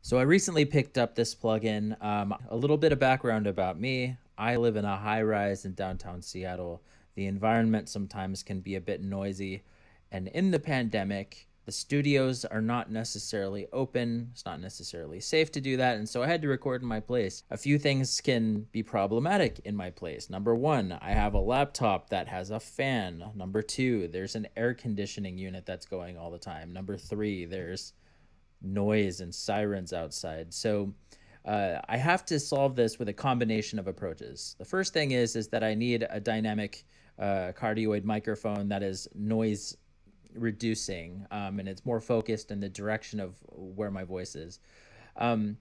So I recently picked up this plugin. A little bit of background about me. I live in a high rise in downtown Seattle. The environment sometimes can be a bit noisy. And in the pandemic, the studios are not necessarily open. It's not necessarily safe to do that. And so I had to record in my place. A few things can be problematic in my place. Number one, I have a laptop that has a fan. Number two, there's an air conditioning unit that's going all the time. Number three, there's noise and sirens outside. So I have to solve this with a combination of approaches. The first thing is that I need a dynamic cardioid microphone that is noise reducing, and it's more focused in the direction of where my voice is.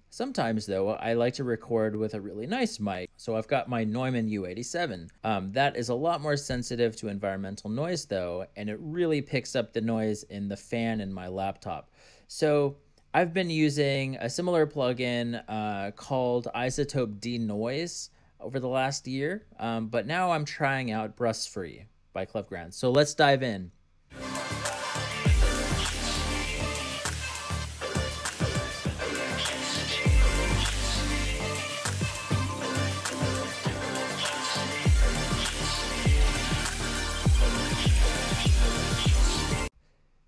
Sometimes though, I like to record with a really nice mic. So I've got my Neumann U87. That is a lot more sensitive to environmental noise though, and it really picks up the noise in the fan in my laptop. So I've been using a similar plugin called Isotope Denoise over the last year, but now I'm trying out Brusfri by Klevgrand. So let's dive in.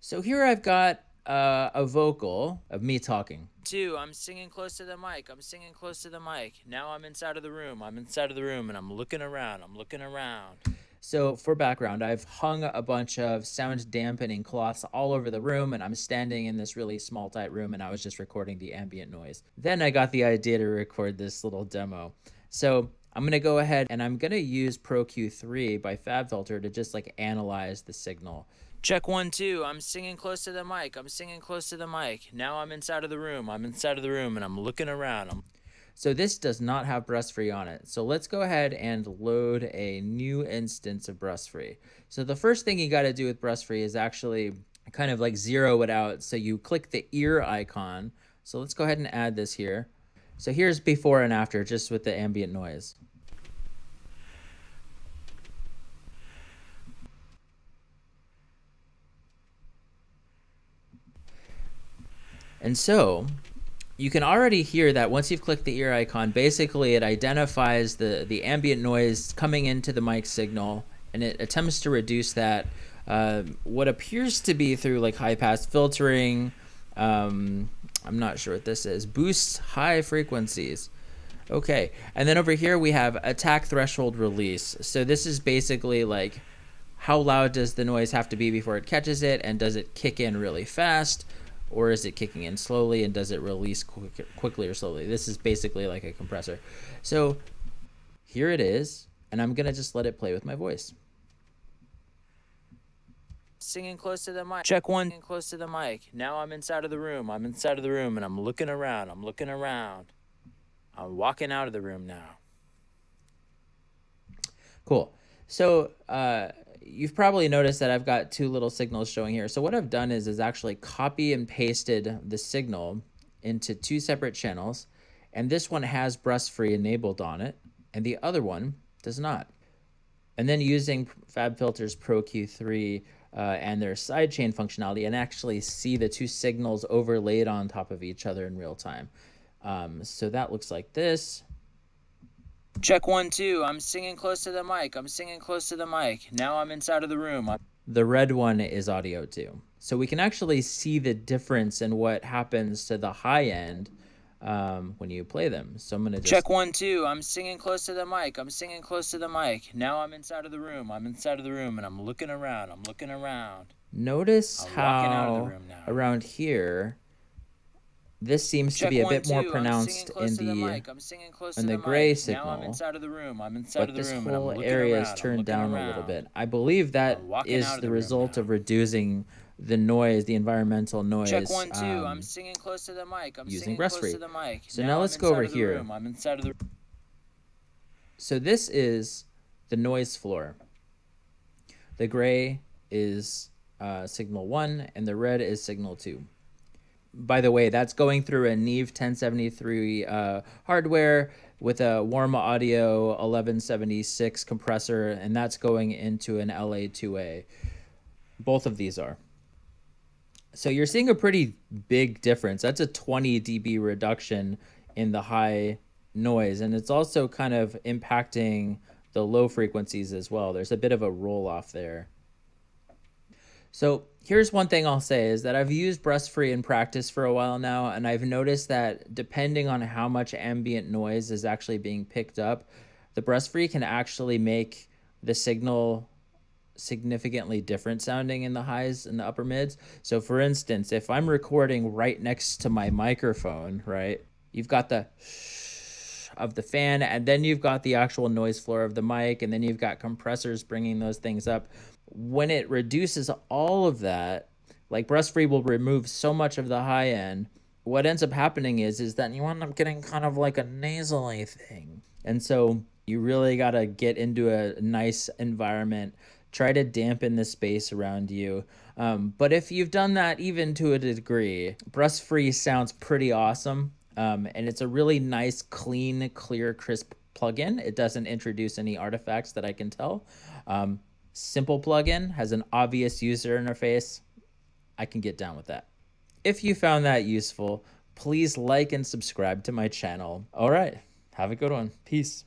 So here I've got a vocal of me talking. Two, I'm singing close to the mic. I'm singing close to the mic. Now I'm inside of the room. I'm inside of the room and I'm looking around. I'm looking around. So for background, I've hung a bunch of sound dampening cloths all over the room, and I'm standing in this really small, tight room, and I was just recording the ambient noise. Then I got the idea to record this little demo. So I'm going to go ahead and I'm going to use Pro Q3 by FabFilter to just like analyze the signal. Check 1, 2, I'm singing close to the mic. I'm singing close to the mic. Now I'm inside of the room. I'm inside of the room and I'm looking around. So this does not have Brusfri on it. So let's go ahead and load a new instance of Brusfri. So the first thing you got to do with Brusfri is actually kind of like zero it out. So you click the ear icon. So let's go ahead and add this here. So here's before and after just with the ambient noise. And so you can already hear that once you've clicked the ear icon, basically it identifies the ambient noise coming into the mic signal, and it attempts to reduce that, what appears to be through like high pass filtering. I'm not sure what this is. Boosts high frequencies. Okay, and then over here we have attack threshold release. So this is basically like how loud does the noise have to be before it catches it, and does it kick in really fast? Or is it kicking in slowly, and does it release quickly or slowly? This is basically like a compressor. So here it is, and I'm gonna just let it play with my voice. Singing close to the mic. Check 1. Singing close to the mic. Now I'm inside of the room. I'm inside of the room, and I'm looking around. I'm looking around. I'm walking out of the room now. Cool. So you've probably noticed that I've got two little signals showing here. So what I've done is actually copy and pasted the signal into two separate channels, and this one has Brusfri enabled on it, and the other one does not. And then using FabFilter's Pro Q3 and their sidechain functionality, and actually see the two signals overlaid on top of each other in real time. So that looks like this. Check 1, 2, I'm singing close to the mic. I'm singing close to the mic. Now I'm inside of the room. The red one is audio 2. So we can actually see the difference in what happens to the high end when you play them. So I'm going to just... Check 1, 2, I'm singing close to the mic. I'm singing close to the mic. Now I'm inside of the room. I'm inside of the room, and I'm looking around. I'm looking around. Notice how around here... This seems to be a bit more pronounced in the gray signal, but this whole area is turned down a little bit. I believe that is the result of reducing the noise, the environmental noise, using Brusfri. So now let's go over here. So this is the noise floor. The gray is signal 1, and the red is signal 2. By the way, that's going through a Neve 1073 hardware with a Warm Audio 1176 compressor, and that's going into an LA2A. Both of these are. So you're seeing a pretty big difference. That's a 20 dB reduction in the high noise. And it's also kind of impacting the low frequencies as well. There's a bit of a roll off there. So here's one thing I'll say is that I've used Brusfri in practice for a while now, and I've noticed that depending on how much ambient noise is actually being picked up, the Brusfri can actually make the signal significantly different sounding in the highs and the upper mids. So for instance, if I'm recording right next to my microphone, right, you've got the of the fan, and then you've got the actual noise floor of the mic, and then you've got compressors bringing those things up. When it reduces all of that, like Brusfri will remove so much of the high end, what ends up happening is that you end up getting kind of like a nasally thing. And so you really got to get into a nice environment, try to dampen the space around you. But if you've done that even to a degree, Brusfri sounds pretty awesome. And it's a really nice, clean, clear, crisp plugin. It doesn't introduce any artifacts that I can tell. Simple plugin, has an obvious user interface. I can get down with that. If you found that useful, please like and subscribe to my channel. All right, have a good one. Peace.